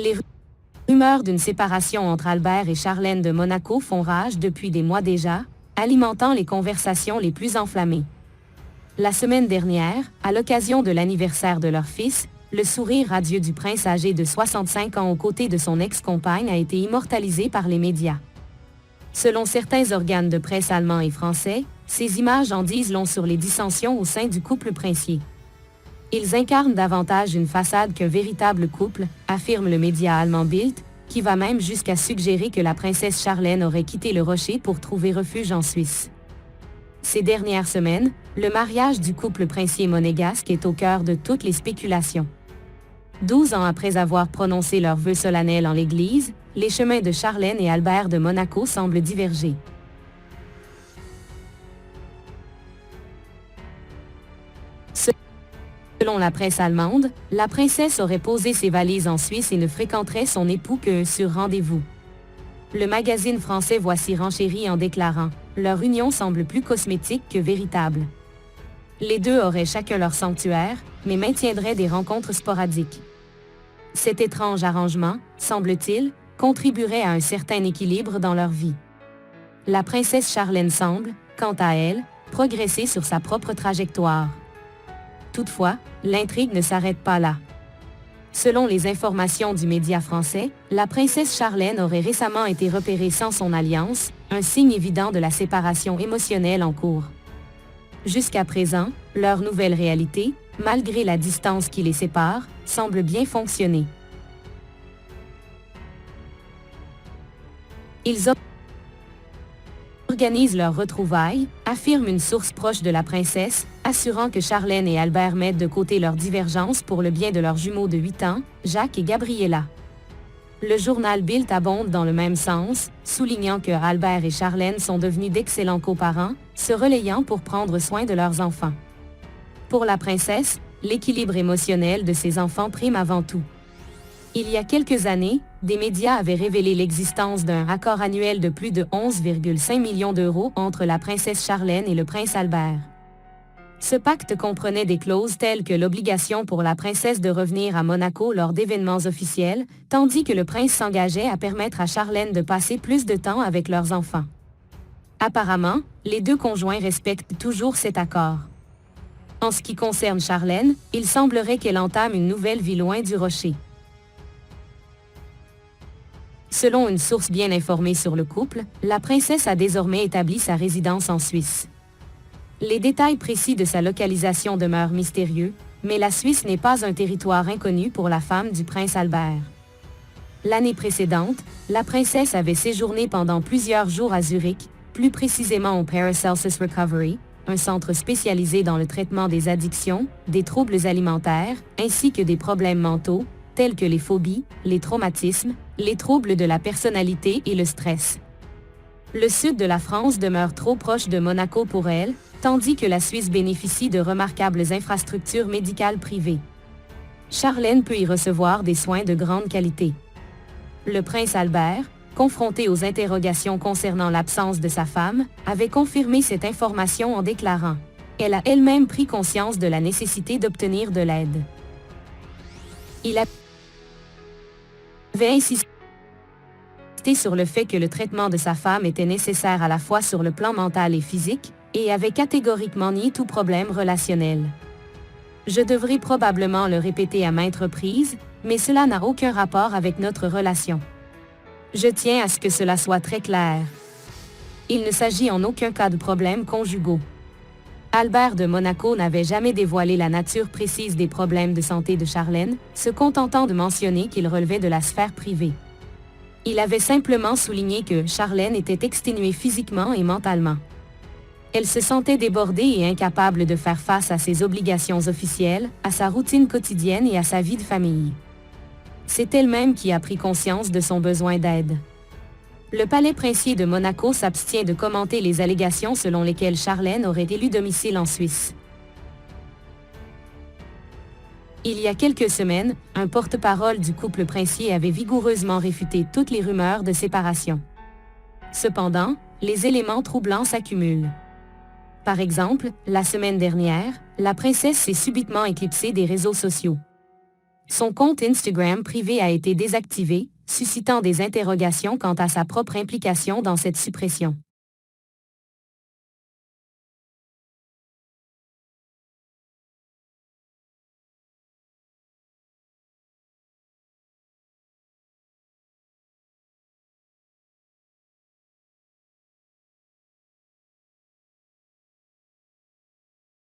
Les rumeurs d'une séparation entre Albert et Charlène de Monaco font rage depuis des mois déjà, alimentant les conversations les plus enflammées. La semaine dernière, à l'occasion de l'anniversaire de leur fils, le sourire radieux du prince âgé de 65 ans aux côtés de son ex-compagne a été immortalisé par les médias. Selon certains organes de presse allemands et français, ces images en disent long sur les dissensions au sein du couple princier. Ils incarnent davantage une façade qu'un véritable couple, affirme le média allemand Bild, qui va même jusqu'à suggérer que la princesse Charlène aurait quitté le rocher pour trouver refuge en Suisse. Ces dernières semaines, le mariage du couple princier monégasque est au cœur de toutes les spéculations. 12 ans après avoir prononcé leurs vœux solennels en l'église, les chemins de Charlène et Albert de Monaco semblent diverger. Selon la presse allemande, la princesse aurait posé ses valises en Suisse et ne fréquenterait son époux que sur rendez-vous. Le magazine français Voici renchérit en déclarant « Leur union semble plus cosmétique que véritable ». Les deux auraient chacun leur sanctuaire, mais maintiendraient des rencontres sporadiques. Cet étrange arrangement, semble-t-il, contribuerait à un certain équilibre dans leur vie. La princesse Charlène semble, quant à elle, progresser sur sa propre trajectoire. Toutefois, l'intrigue ne s'arrête pas là. Selon les informations du média français, la princesse Charlène aurait récemment été repérée sans son alliance, un signe évident de la séparation émotionnelle en cours. Jusqu'à présent, leur nouvelle réalité, malgré la distance qui les sépare, semble bien fonctionner. Ils organisent leurs retrouvailles, affirme une source proche de la princesse, assurant que Charlène et Albert mettent de côté leurs divergences pour le bien de leurs jumeaux de 8 ans, Jacques et Gabriella. Le journal Bild abonde dans le même sens, soulignant que Albert et Charlène sont devenus d'excellents coparents, se relayant pour prendre soin de leurs enfants. Pour la princesse, l'équilibre émotionnel de ses enfants prime avant tout. Il y a quelques années, des médias avaient révélé l'existence d'un accord annuel de plus de 11,5 millions d'euros entre la princesse Charlène et le prince Albert. Ce pacte comprenait des clauses telles que l'obligation pour la princesse de revenir à Monaco lors d'événements officiels, tandis que le prince s'engageait à permettre à Charlène de passer plus de temps avec leurs enfants. Apparemment, les deux conjoints respectent toujours cet accord. En ce qui concerne Charlène, il semblerait qu'elle entame une nouvelle vie loin du rocher. Selon une source bien informée sur le couple, la princesse a désormais établi sa résidence en Suisse. Les détails précis de sa localisation demeurent mystérieux, mais la Suisse n'est pas un territoire inconnu pour la femme du prince Albert. L'année précédente, la princesse avait séjourné pendant plusieurs jours à Zurich, plus précisément au Paracelsus Recovery, un centre spécialisé dans le traitement des addictions, des troubles alimentaires, ainsi que des problèmes mentaux, tels que les phobies, les traumatismes, les troubles de la personnalité et le stress. Le sud de la France demeure trop proche de Monaco pour elle, tandis que la Suisse bénéficie de remarquables infrastructures médicales privées. Charlène peut y recevoir des soins de grande qualité. Le prince Albert, confronté aux interrogations concernant l'absence de sa femme, avait confirmé cette information en déclarant « Elle a elle-même pris conscience de la nécessité d'obtenir de l'aide. » Il avait insisté sur le fait que le traitement de sa femme était nécessaire à la fois sur le plan mental et physique, et avait catégoriquement nié tout problème relationnel. Je devrais probablement le répéter à maintes reprises, mais cela n'a aucun rapport avec notre relation. Je tiens à ce que cela soit très clair. Il ne s'agit en aucun cas de problèmes conjugaux. Albert de Monaco n'avait jamais dévoilé la nature précise des problèmes de santé de Charlène, se contentant de mentionner qu'ils relevaient de la sphère privée. Il avait simplement souligné que Charlène était exténuée physiquement et mentalement. Elle se sentait débordée et incapable de faire face à ses obligations officielles, à sa routine quotidienne et à sa vie de famille. C'est elle-même qui a pris conscience de son besoin d'aide. Le palais princier de Monaco s'abstient de commenter les allégations selon lesquelles Charlène aurait élu domicile en Suisse. Il y a quelques semaines, un porte-parole du couple princier avait vigoureusement réfuté toutes les rumeurs de séparation. Cependant, les éléments troublants s'accumulent. Par exemple, la semaine dernière, la princesse s'est subitement éclipsée des réseaux sociaux. Son compte Instagram privé a été désactivé, suscitant des interrogations quant à sa propre implication dans cette suppression.